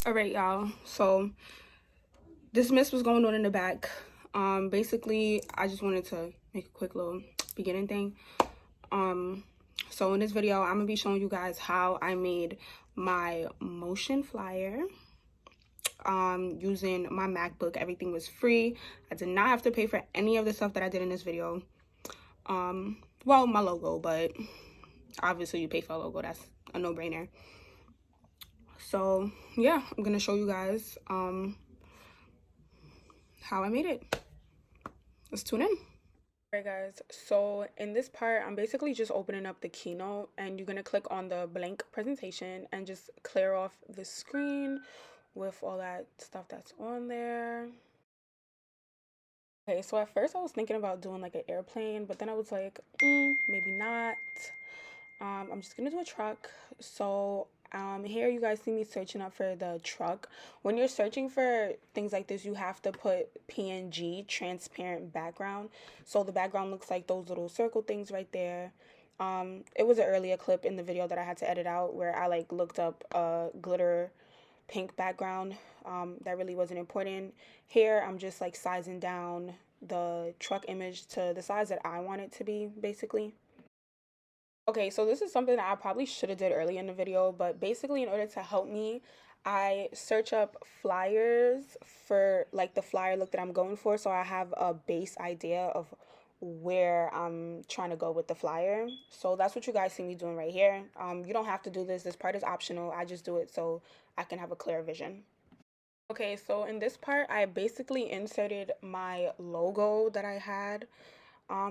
All right, y'all. So this mess was going on in the back. Basically, I just wanted to make a quick little beginning thing. So in this video, I'm gonna be showing you guys how I made my motion flyer. Using my MacBook. Everything was free. I did not have to pay for any of the stuff that I did in this video. Well, my logo, but obviously you pay for a logo. That's a no-brainer. So yeah, I'm gonna show you guys how I made it. Let's tune in. Alright guys, so in this part I'm basically just opening up the Keynote, and you're gonna click on the blank presentation and just clear off the screen with all that stuff that's on there. Okay, so at first I was thinking about doing like an airplane, but then I was like, maybe not. I'm just gonna do a truck. So here you guys see me searching up for the truck. When you're searching for things like this, you have to put PNG, transparent background. So the background looks like those little circle things right there. It was an earlier clip in the video that I had to edit out where I like looked up a glitter pink background. That really wasn't important. Here I'm just like sizing down the truck image to the size that I want it to be, basically. Okay, so this is something that I probably should have did earlier in the video, but basically in order to help me, I search up flyers for like the flyer look that I'm going for, so I have a base idea of where I'm trying to go with the flyer. So that's what you guys see me doing right here. You don't have to do this. This part is optional. I just do it so I can have a clear vision. Okay, so in this part, I basically inserted my logo that I had,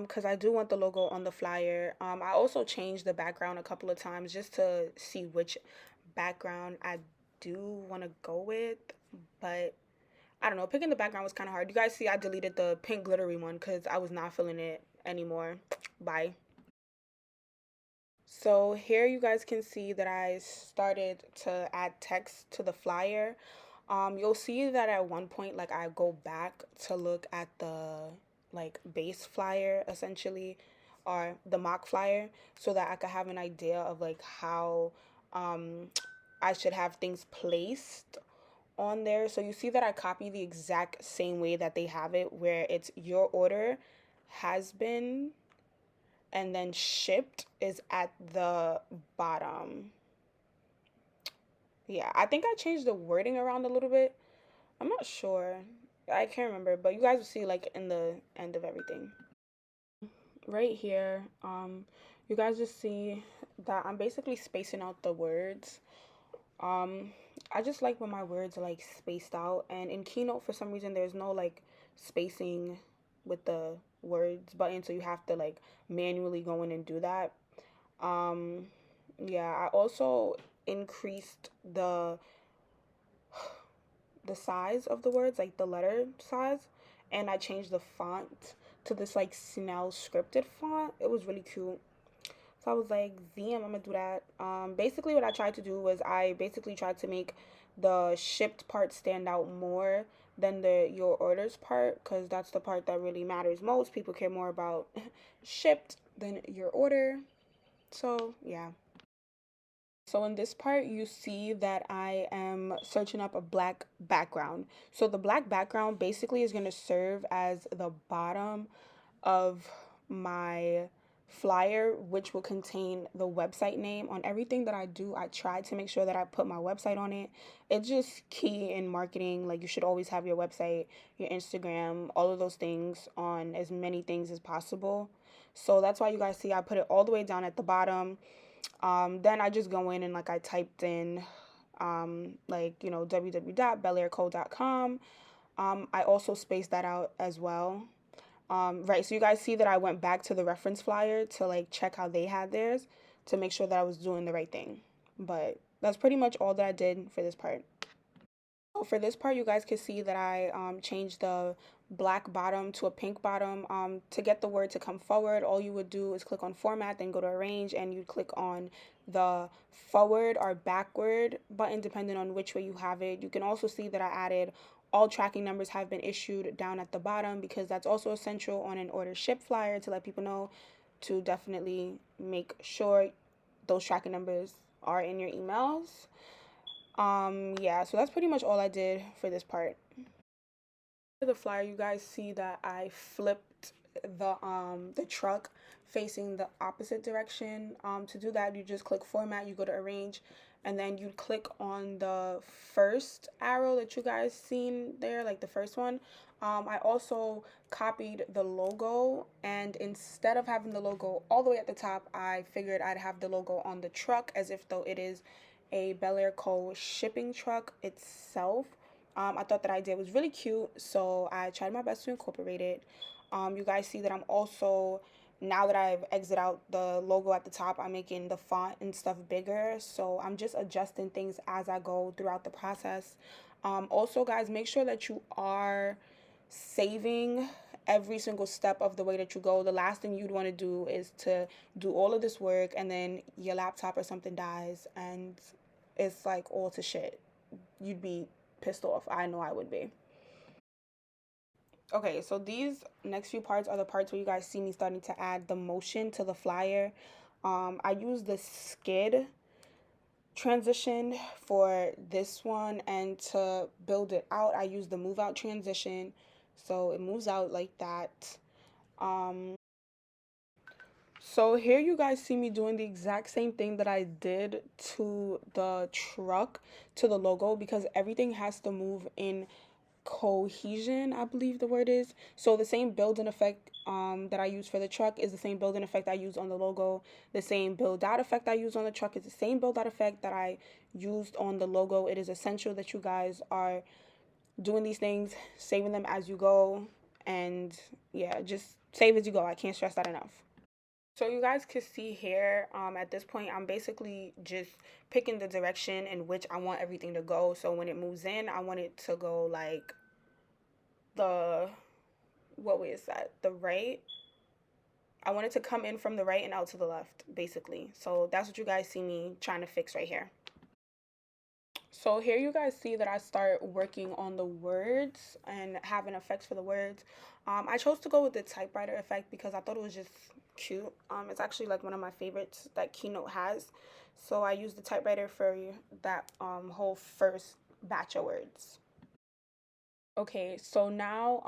because I do want the logo on the flyer. I also changed the background a couple of times just to see which background I do want to go with, but I don't know, picking the background was kind of hard. You guys see I deleted the pink glittery one because I was not feeling it anymore. Bye. So here you guys can see that I started to add text to the flyer. You'll see that at one point, like, I go back to look at the like base flyer essentially, or the mock flyer, so that I could have an idea of like how I should have things placed on there. So you see that I copy the exact same way that they have it, where it's your order has been, and then shipped is at the bottom. Yeah, I think I changed the wording around a little bit. I'm not sure. I can't remember, but you guys will see like in the end of everything. Right here, you guys just see that I'm basically spacing out the words. I just like when my words are like spaced out, and in Keynote for some reason there's no like spacing with the words button, so you have to like manually go in and do that. Yeah, I also increased the size of the words, like the letter size, and I changed the font to this like Snell scripted font. It was really cute. So I was like, damn, I'm gonna do that. Basically what I tried to do was I basically tried to make the shipped part stand out more than the your orders part, because that's the part that really matters most. People care more about shipped than your order. So yeah. So in this part, you see that I am searching up a black background. So the black background basically is going to serve as the bottom of my flyer, which will contain the website name. On everything that I do, I try to make sure that I put my website on it. It's just key in marketing. Like, you should always have your website, your Instagram, all of those things on as many things as possible. So that's why you guys see I put it all the way down at the bottom. Then I just go in and like I typed in like, you know, www.bellairco.com. I also spaced that out as well. Right, so you guys see that I went back to the reference flyer to like check how they had theirs to make sure that I was doing the right thing. But that's pretty much all that I did for this part. So for this part, you guys can see that I changed the black bottom to a pink bottom. To get the word to come forward, all you would do is click on format, then go to arrange, and you'd click on the forward or backward button depending on which way you have it. You can also see that I added all tracking numbers have been issued down at the bottom, because that's also essential on an order ship flyer to let people know to definitely make sure those tracking numbers are in your emails. Yeah, so that's pretty much all I did for this part. For the flyer, you guys see that I flipped the truck facing the opposite direction. To do that, you just click format, you go to arrange, and then you click on the first arrow that you guys seen there, like the first one. I also copied the logo, and instead of having the logo all the way at the top, I figured I'd have the logo on the truck as if though it is a Bel Air Co shipping truck itself. I thought that idea was really cute, so I tried my best to incorporate it. You guys see that I'm also, now that I've exited out the logo at the top, I'm making the font and stuff bigger, so I'm just adjusting things as I go throughout the process. Also, guys, make sure that you are saving every single step of the way that you go. The last thing you'd want to do is to do all of this work and then your laptop or something dies and it's like all to shit. You'd be pissed off. I know I would be. Okay, so these next few parts are the parts where you guys see me starting to add the motion to the flyer. I use the skid transition for this one, and to build it out, I use the move out transition. So it moves out like that. So here you guys see me doing the exact same thing that I did to the truck, to the logo, because everything has to move in cohesion, I believe the word is. So the same build-in effect that I use for the truck is the same build-in effect I use on the logo. The same build-out effect I use on the truck is the same build-out effect that I used on the logo. It is essential that you guys are doing these things, saving them as you go, and yeah, just save as you go. I can't stress that enough. So you guys can see here, at this point, I'm basically just picking the direction in which I want everything to go. So when it moves in, I want it to go like the, what way is that? The right. I want it to come in from the right and out to the left, basically. So that's what you guys see me trying to fix right here. So here you guys see that I start working on the words and having effects for the words. I chose to go with the typewriter effect because I thought it was just cute. It's actually like one of my favorites that Keynote has. So I used the typewriter for that whole first batch of words. Okay, so now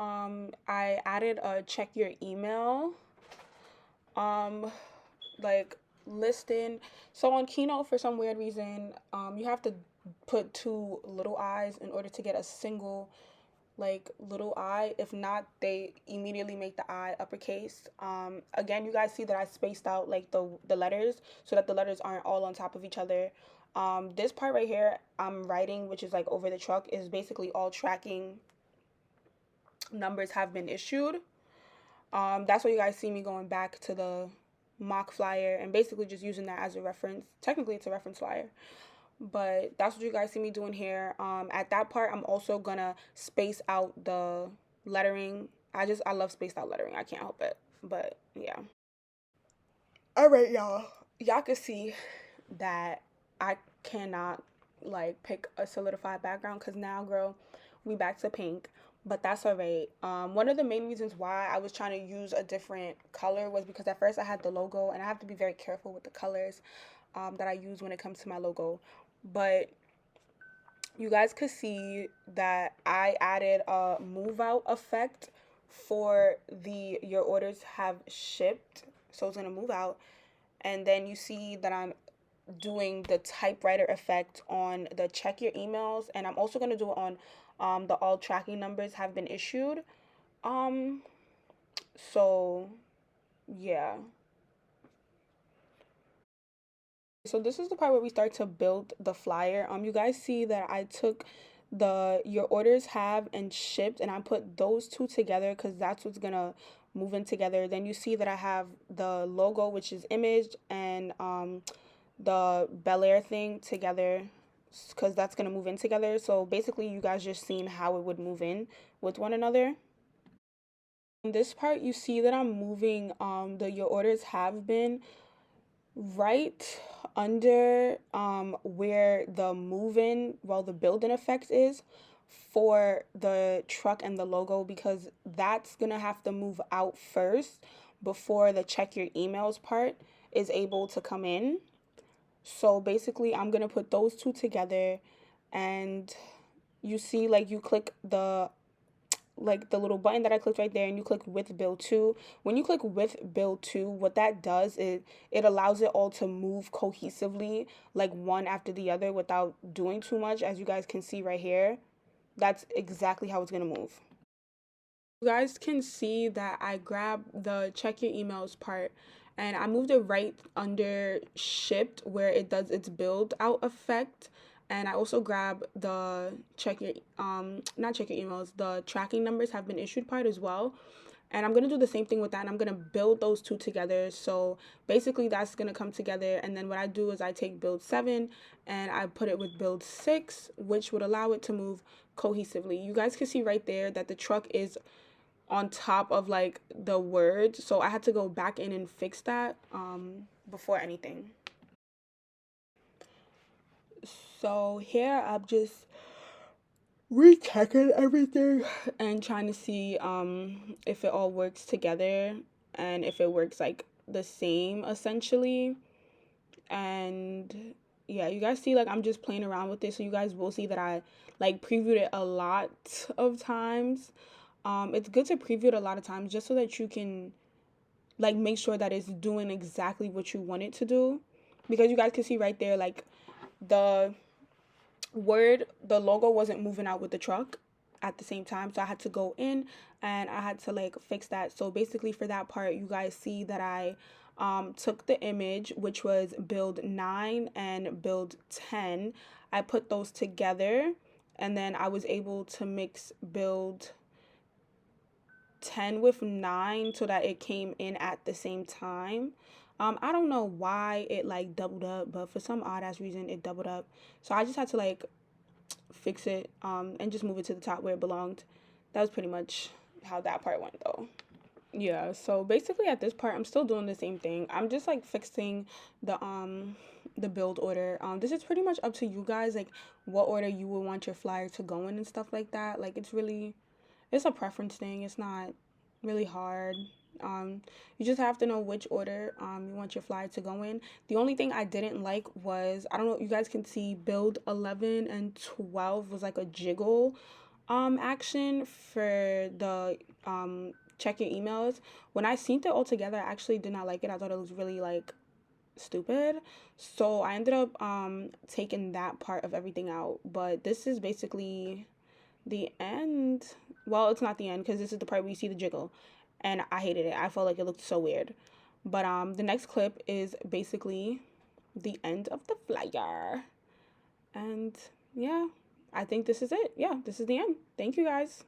I added a check your email um like listing. So on Keynote, for some weird reason, you have to put two little I's in order to get a single like little I. If not, they immediately make the I uppercase. Again, you guys see that I spaced out like the letters so that the letters aren't all on top of each other. This part right here I'm writing, which is like over the truck, is basically all tracking numbers have been issued. That's why you guys see me going back to the mock flyer and basically just using that as a reference. Technically, it's a reference flyer, but that's what you guys see me doing here. At that part, I'm also gonna space out the lettering. I love spaced out lettering. I can't help it. But yeah. All right, y'all. Y'all can see that I cannot like pick a solidified background because now, girl, we back to pink. But that's all right. One of the main reasons why I was trying to use a different color was because at first I had the logo, and I have to be very careful with the colors that I use when it comes to my logo. But you guys could see that I added a move out effect for the your orders have shipped. So it's gonna move out. And then you see that I'm doing the typewriter effect on the check your emails, and I'm also going to do it on the all tracking numbers have been issued. um so yeah, so this is the part where we start to build the flyer. You guys see that I took the your orders have and shipped, and I put those two together because that's what's gonna move in together. Then you see that I have the logo, which is imaged, and the Bel Air thing together because that's going to move in together. So basically, you guys just seen how it would move in with one another. In this part, you see that I'm moving the your orders have been right under where the move in, well, the build-in effect is for the truck and the logo, because that's going to have to move out first before the check your emails part is able to come in. So basically, I'm going to put those two together. and you see like you click the little button that I clicked right there, and you click with build to. When you click with build to, what that does is it allows it all to move cohesively, like one after the other, without doing too much. As you guys can see right here, that's exactly how it's gonna move. You guys can see that I grabbed the check your emails part and I moved it right under shipped where it does its build out effect. And I also grab the check your not check your emails, the tracking numbers have been issued part as well. And I'm gonna do the same thing with that, and I'm gonna build those two together. So basically that's gonna come together, and then what I do is I take build 7 and I put it with build 6, which would allow it to move cohesively. You guys can see right there that the truck is on top of like the word, so I had to go back in and fix that before anything. So here I'm just rechecking everything and trying to see if it all works together and if it works like the same essentially. And yeah, you guys see like I'm just playing around with this, so you guys will see that I like previewed it a lot of times. It's good to preview it a lot of times just so that you can like make sure that it's doing exactly what you want it to do, because you guys can see right there like the the logo wasn't moving out with the truck at the same time, so I had to go in and I had to like fix that. So basically for that part, you guys see that I took the image, which was build 9 and build 10. I put those together, and then I was able to mix build 10 with 9 so that it came in at the same time. I don't know why it like doubled up, but for some odd ass reason it doubled up. So I just had to like fix it and just move it to the top where it belonged. That was pretty much how that part went though. Yeah, so basically at this part I'm still doing the same thing. I'm just like fixing the build order. This is pretty much up to you guys, like what order you would want your flyer to go in and stuff like that. Like it's a preference thing. It's not really hard. You just have to know which order you want your flyer to go in. The only thing I didn't like was, I don't know, you guys can see build 11 and 12 was like a jiggle action for the check your emails. When I synced it all together, I actually did not like it. I thought it was really like stupid. So I ended up taking that part of everything out. But this is basically the end. Well, it's not the end because this is the part where you see the jiggle, and I hated it. I felt like it looked so weird. But the next clip is basically the end of the flyer. And yeah, I think this is it. Yeah, this is the end. Thank you guys.